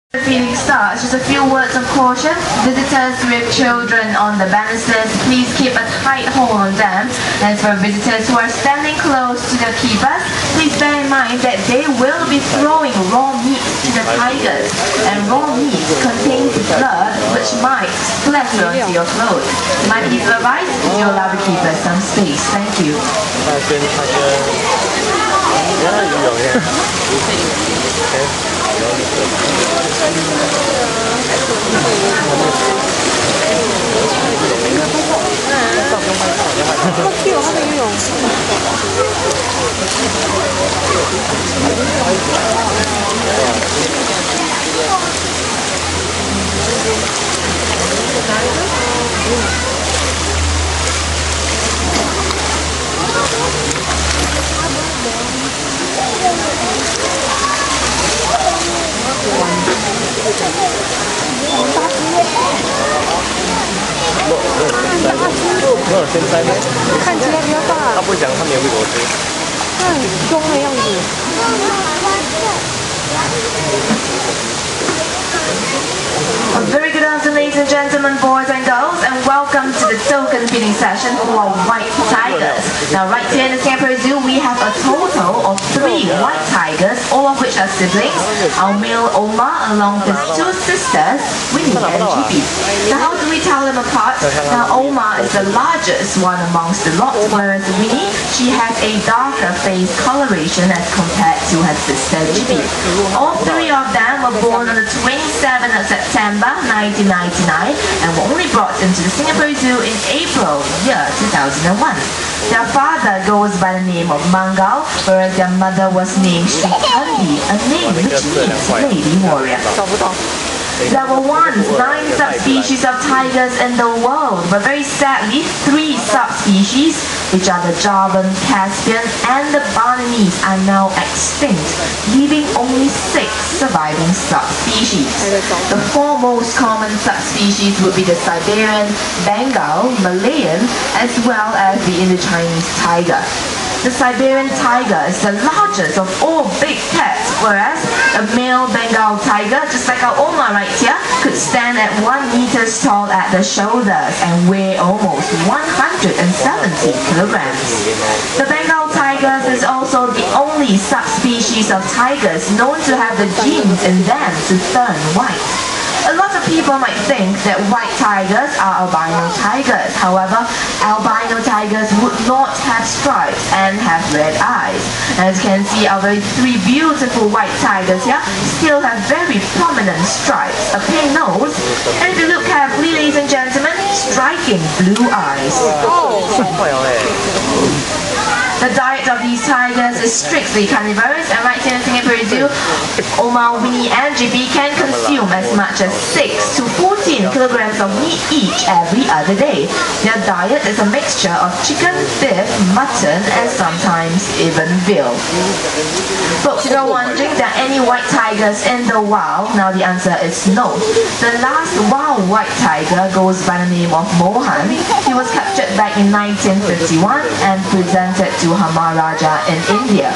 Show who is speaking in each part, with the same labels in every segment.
Speaker 1: Feeding starts, just a few words of caution. Visitors with children on the banisters, please keep a tight hold on them. As for visitors who are standing close to the keepers, please bear in mind that they will be throwing raw meat to the tigers, and raw meat contains blood which might splatter onto your clothes. My piece of advice is you allow the keepers some space. Thank you.
Speaker 2: 看起来比较大。
Speaker 3: 他不讲，他没有喂我吃。
Speaker 2: 他很凶的样子。
Speaker 1: A very good afternoon, ladies and gentlemen, boys and girls, and welcome to the token feeding session for white tigers. Now, right here in the Singapore Zoo, we have a total of 3 white tigers, all of which are siblings. Our male Omar, along with 2 sisters, Winnie and Chippy. Now, how do we tell them apart? Now, Omar is the largest one amongst the lot, whereas Winnie, she has a darker face coloration as compared to her sister Chippy. All 3 of them were born on the 27th of September 1999 and were only brought into the Singapore Zoo in April year 2001. Their father goes by the name of Mangal, whereas their mother was named Sri Kandi, a name which means lady warrior. There were once 9 subspecies of tigers in the world, but very sadly 3 subspecies, which are the Javan, Caspian and the Balinese, are now extinct, leaving only 6 surviving subspecies. The 4 most common subspecies would be the Siberian, Bengal, Malayan, as well as the Indo-Chinese tiger. The Siberian tiger is the largest of all big cats, whereas a male Bengal tiger, just like our Omar right here, could stand at 1 meter tall at the shoulders and weigh almost 170 kilograms. The Bengal tiger is also the only subspecies of tigers known to have the genes in them to turn white. A lot of people might think that white tigers are albino tigers. However, albino tigers would not have stripes and have red eyes. As you can see, our 3 beautiful white tigers here still have very prominent stripes, a pink nose, and if you look carefully, ladies and gentlemen, striking blue eyes. The diet of these tigers is strictly carnivorous, and right here in Singapore Zoo, Omar, Winnie and GB can consume as much as 6 to 14 kilograms of meat each every other day. Their diet is a mixture of chicken, beef, mutton and sometimes even veal. Folks, if you're wondering, there are any white tigers in the wild? Now the answer is no. The last wild white tiger goes by the name of Mohan. He was captured back in 1951 and presented to Maharaja in India.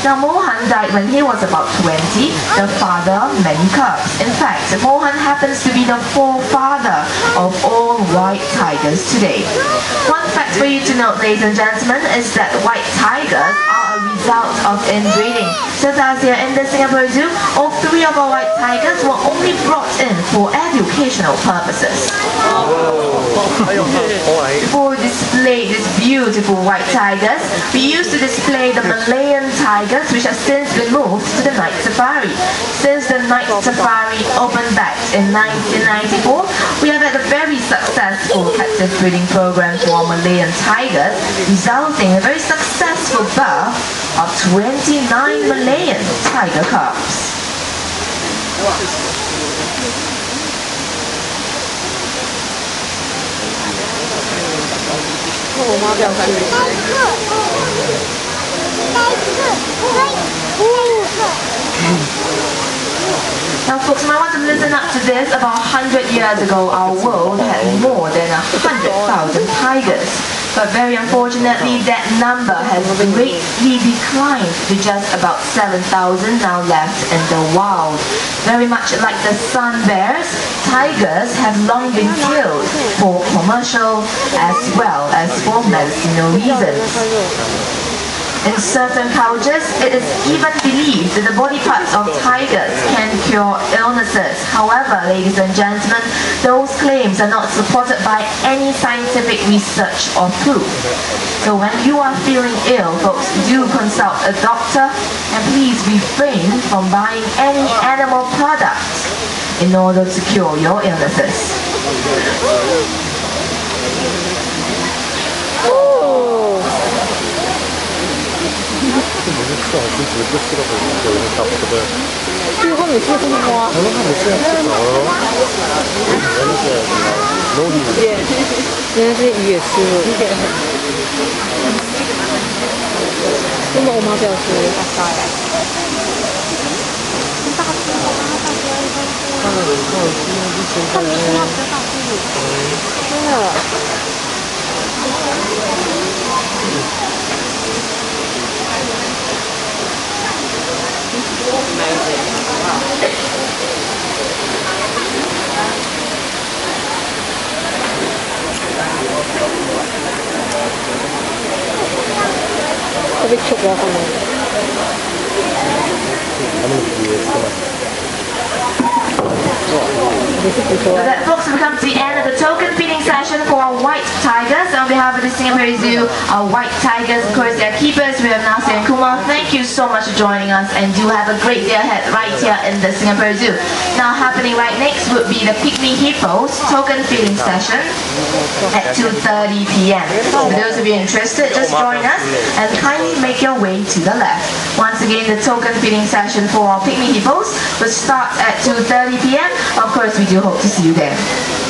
Speaker 1: Now Mohan died when he was about 20, the father of many cubs. In fact, Mohan happens to be the forefather of all white tigers today. One fact for you to note, ladies and gentlemen, is that white tigers are a result of inbreeding. So as here in the Singapore Zoo, all 3 of our white tigers were only brought in for educational purposes. Before we display these beautiful white tigers, we used to display the Malayan tigers, which have since been moved to the night safari. Since the night safari opened back in 1994, we have had a very successful captive breeding program for our Malayan tigers, resulting in a very successful birth of 29 Malayan tiger cubs. Now folks, I want to listen up to this. About 100 years ago, our world had more than 100,000 tigers. But very unfortunately, that number has greatly declined to just about 7,000 now left in the wild. Very much like the sun bears, tigers have long been killed for commercial as well as for medicinal reasons. In certain cultures, it is even believed that the body parts of tigers can cure illnesses. However, ladies and gentlemen, those claims are not supported by any scientific research or proof. So when you are feeling ill, folks, do consult a doctor and please refrain from buying any animal products in order to cure your illnesses. So that, folks, we come to the end of the token feeding session for our white tigers. On behalf of the Singapore Zoo, our white tigers, of course, their keepers, we have Nasir and Kumar. Thank you so much for joining us, and do have a great day ahead right here in the Singapore Zoo. Now, happening right next would be the pygmy hippos token feeding session at 2:30 p.m. For those of you interested, just join us and kindly make your way to the left. Once again, the token feeding session for our pygmy hippos will start at 2:30 p.m. Of course, we do hope to see you there.